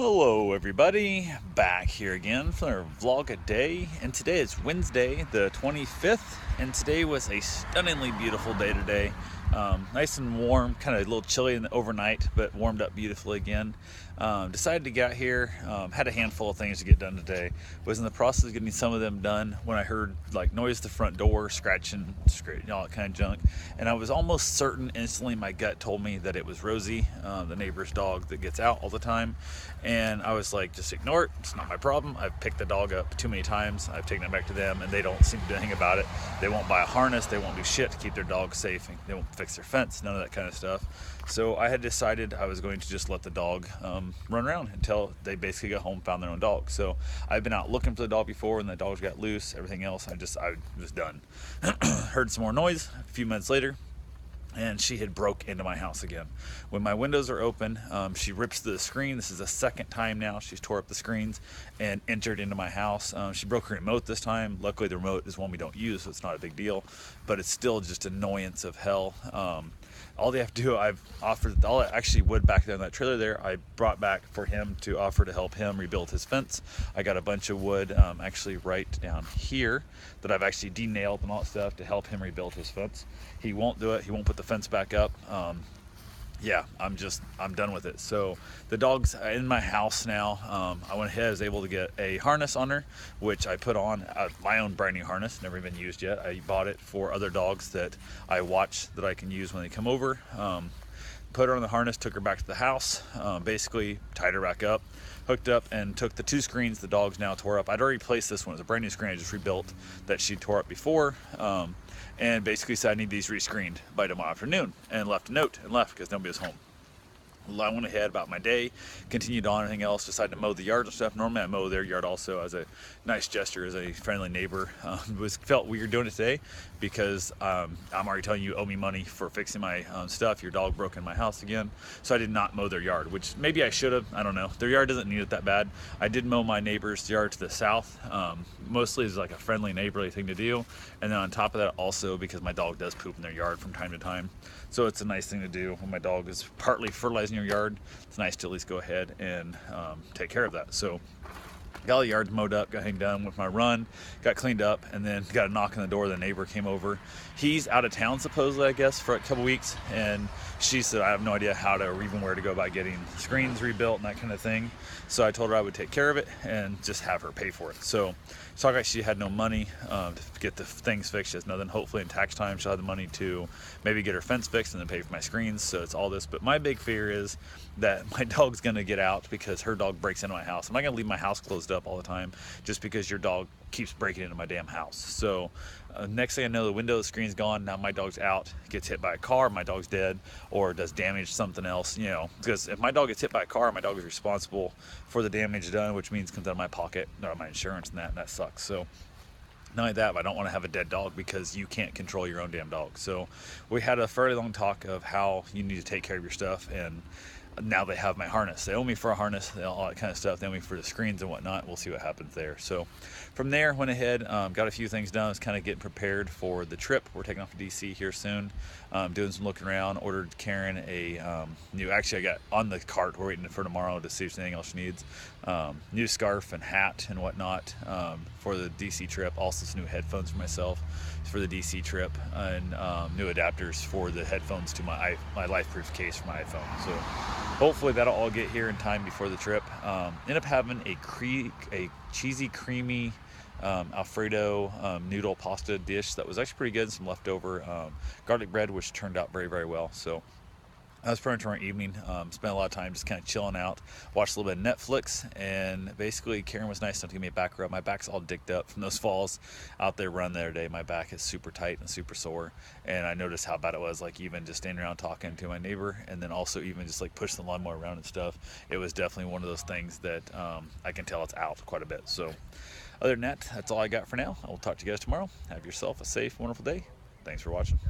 Hello everybody, back here again for our vlog a day, and today is Wednesday the 25th, and today was a stunningly beautiful day today. Nice and warm, kind of a little chilly in the overnight, but warmed up beautifully again. Decided to get out here, had a handful of things to get done today. Was in the process of getting some of them done when I heard like noise at the front door, scratching, all that kind of junk, and I was almost certain instantly, my gut told me that it was Rosie, the neighbor's dog that gets out all the time. And I was like, just ignore it, it's not my problem. I've picked the dog up too many times, I've taken it back to them, and they don't seem to do anything about it. They won't buy a harness, they won't do shit to keep their dog safe, they won't fix their fence, none of that kind of stuff. So I had decided I was going to just let the dog run around until they basically got home, found their own dog. So I've been out looking for the dog before, and the dogs got loose, everything else, I was done. Heard some more noise a few minutes later, and she had broke into my house again. When my windows are open, she rips through the screen. This is the second time now she's tore up the screens and entered into my house. She broke her remote this time. Luckily the remote is one we don't use, so it's not a big deal, but it's still just annoyance of hell. All they have to do, I've offered all that actually wood back there in that trailer there, I brought back for him to offer to help him rebuild his fence. I got a bunch of wood actually right down here that I've actually de-nailed and all that stuff to help him rebuild his fence. He won't do it, he won't put the fence back up. Yeah, I'm done with it. So the dog's in my house now. I went ahead, I was able to get a harness on her, which I put on my own brand new harness, never been used yet. I bought it for other dogs that I watch that I can use when they come over. Put her on the harness, took her back to the house, basically tied her back up, hooked up, and took the two screens the dog's now tore up. I'd already placed this one, it's a brand new screen I just rebuilt that she tore up before, and basically said I need these rescreened by tomorrow afternoon, and left a note and left because nobody was home. I went ahead about my day, continued on anything else, decided to mow the yard and stuff. Normally I mow their yard also as a nice gesture, as a friendly neighbor. Felt weird doing it today because I'm already telling you owe me money for fixing my stuff. Your dog broke in my house again. So I did not mow their yard, which maybe I should have, I don't know. Their yard doesn't need it that bad. I did mow my neighbor's yard to the south, mostly as like a friendly neighborly thing to do. And then on top of that also because my dog does poop in their yard from time to time. So it's a nice thing to do when my dog is partly fertilizing your yard. It's nice to at least go ahead and take care of that. So got all the yards mowed up, got everything done with my run, got cleaned up, and then got a knock on the door. The neighbor came over. He's out of town supposedly, I guess, for a couple weeks, and she said I have no idea how to or even where to go about getting screens rebuilt and that kind of thing. So I told her I would take care of it and just have her pay for it. So she talked like she had no money to get the things fixed. She has nothing. Hopefully in tax time she'll have the money to maybe get her fence fixed and then pay for my screens. So it's all this. But my big fear is that my dog's gonna get out because her dog breaks into my house. I'm not gonna leave my house closed up all the time just because your dog keeps breaking into my damn house. So next thing I know, the window, the screen's gone. Now my dog's out, gets hit by a car, my dog's dead, or does damage something else, you know, because if my dog gets hit by a car, my dog is responsible for the damage done, which means it comes out of my pocket, not my insurance, and that sucks. So not only that, but I don't want to have a dead dog because you can't control your own damn dog. So we had a fairly long talk of how you need to take care of your stuff, and now they have my harness. They owe me for a harness, all that kind of stuff. They owe me for the screens and whatnot. We'll see what happens there. So from there, went ahead, got a few things done. I was kind of getting prepared for the trip. We're taking off to DC here soon. Doing some looking around. Ordered Karen a actually I got on the cart. We're waiting for tomorrow to see if there's anything else she needs. New scarf and hat and whatnot for the DC trip. Also some new headphones for myself for the DC trip, and new adapters for the headphones to my LifeProof case for my iPhone. So hopefully that'll all get here in time before the trip. End up having a cheesy, creamy Alfredo noodle pasta dish that was actually pretty good. Some leftover garlic bread, which turned out very, very well. So that was pretty much our evening. Spent a lot of time just kind of chilling out, watched a little bit of Netflix, and basically Karen was nice enough to give me a back rub. My back's all dicked up from those falls out there running the other day. My back is super tight and super sore, and I noticed how bad it was, like even just standing around talking to my neighbor, and then also even just like pushing the lawnmower around and stuff. It was definitely one of those things that I can tell it's out quite a bit. So other than that, that's all I got for now. I will talk to you guys tomorrow. Have yourself a safe, wonderful day. Thanks for watching.